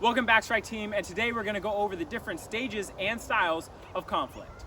Welcome back, Stryke team, and today we're going to go over the different stages and styles of conflict.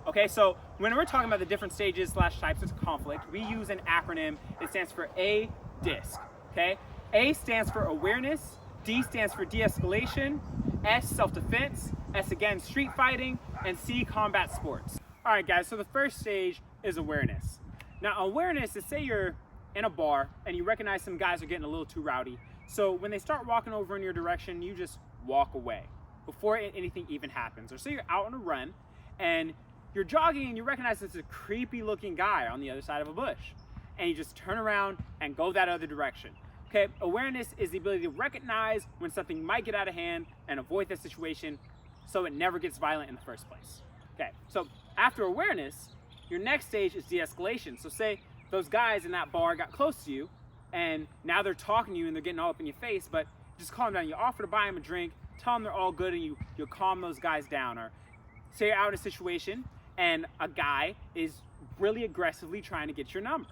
Okay, so when we're talking about the different stages / types of conflict, we use an acronym. It stands for A-DISC, okay? A stands for awareness, D stands for de-escalation, S, self-defense, S again, street fighting, and C, combat sports. All right, guys, so the first stage is awareness. Now, awareness is, say you're in a bar and you recognize some guys are getting a little too rowdy. So when they start walking over in your direction, you just walk away before anything even happens. Or say you're out on a run and you're jogging and you recognize it's a creepy looking guy on the other side of a bush, and you just turn around and go that other direction. Okay, awareness is the ability to recognize when something might get out of hand and avoid that situation so it never gets violent in the first place. Okay, so after awareness, your next stage is de-escalation. So say those guys in that bar got close to you and now they're talking to you and they're getting all up in your face, but just calm down. You offer to buy them a drink, tell them they're all good, and you'll calm those guys down. Or say you're out in a situation and a guy is really aggressively trying to get your number,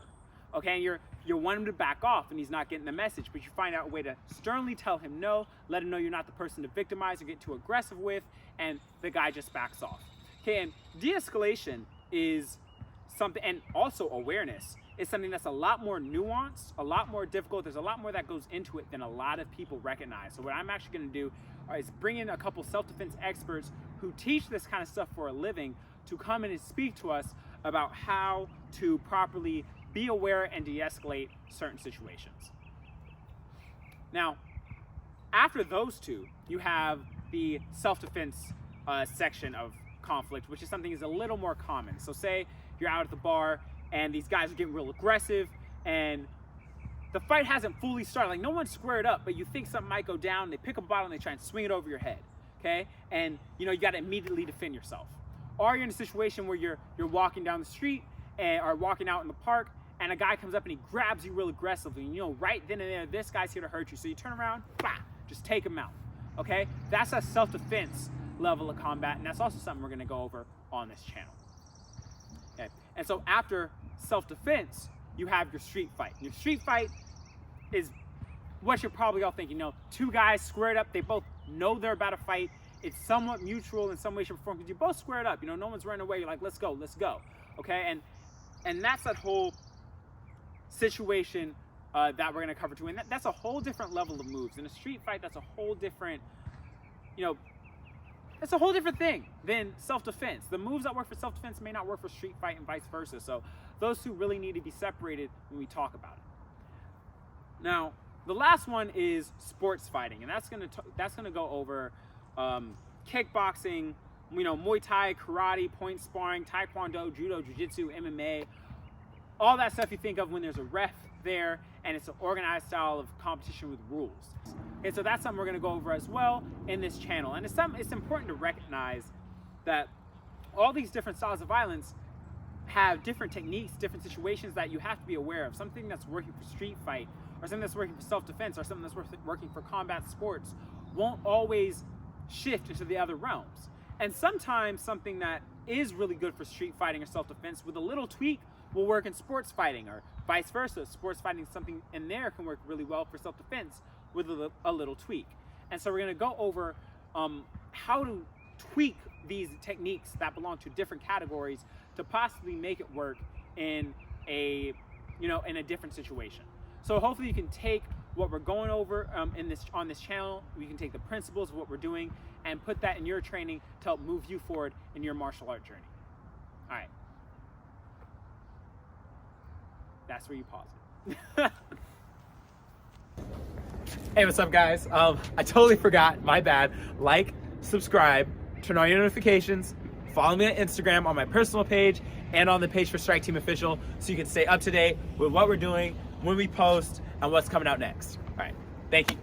okay, and you're wanting him to back off and he's not getting the message, but you find out a way to sternly tell him no, let him know you're not the person to victimize or get too aggressive with, and the guy just backs off. Okay, and de-escalation is something, and also awareness is something that's a lot more nuanced, a lot more difficult. There's a lot more that goes into it than a lot of people recognize. So what I'm actually going to do is bring in a couple self-defense experts who teach this kind of stuff for a living to come in and speak to us about how to properly be aware and de-escalate certain situations. Now, after those two, you have the self-defense section of conflict, which is something that's a little more common. So say you're out at the bar and these guys are getting real aggressive and the fight hasn't fully started, like no one's squared up, but you think something might go down, they pick up a bottle and they try and swing it over your head, okay? And you got to immediately defend yourself. Or you're in a situation where you're walking down the street or walking out in the park and a guy comes up and he grabs you real aggressively, and right then and there, this guy's here to hurt you. So you turn around, bah, just take him out, okay? That's a self-defense level of combat, and that's also something we're gonna go over on this channel. Okay, and so after self-defense, you have your street fight. Your street fight is what you're probably all thinking, two guys squared up, they both know they're about to fight. It's somewhat mutual in some way, shape, or form, because you both squared up. No one's running away. You're like, let's go, okay? And that's that whole situation that we're gonna cover too. And that's a whole different level of moves. In a street fight, that's a whole different, it's a whole different thing than self-defense. The moves that work for self-defense may not work for street fight and vice versa. So those two really need to be separated when we talk about it. Now, the last one is sports fighting, and that's gonna go over kickboxing, Muay Thai, karate, point sparring, taekwondo, judo, jiu-jitsu, MMA, all that stuff you think of when there's a ref there and it's an organized style of competition with rules. And so that's something we're gonna go over as well in this channel. And it's important to recognize that all these different styles of violence have different techniques, different situations that you have to be aware of. Something that's working for street fight, or something that's working for self-defense, or something that's working for combat sports won't always shift into the other realms. And sometimes something that is really good for street fighting or self-defense with a little tweak will work in sports fighting, or vice versa. Sports fighting, something in there can work really well for self-defense with a little tweak. And so we're going to go over how to tweak these techniques that belong to different categories to possibly make it work in a different situation. So hopefully you can take what we're going over on this channel. We can take the principles of what we're doing and put that in your training to help move you forward in your martial art journey. All right. That's where you pause it. Hey, what's up, guys? I totally forgot, my bad. Like, subscribe, turn on your notifications, follow me on Instagram on my personal page and on the page for Stryke Team Official so you can stay up to date with what we're doing, when we post, and what's coming out next. All right, thank you.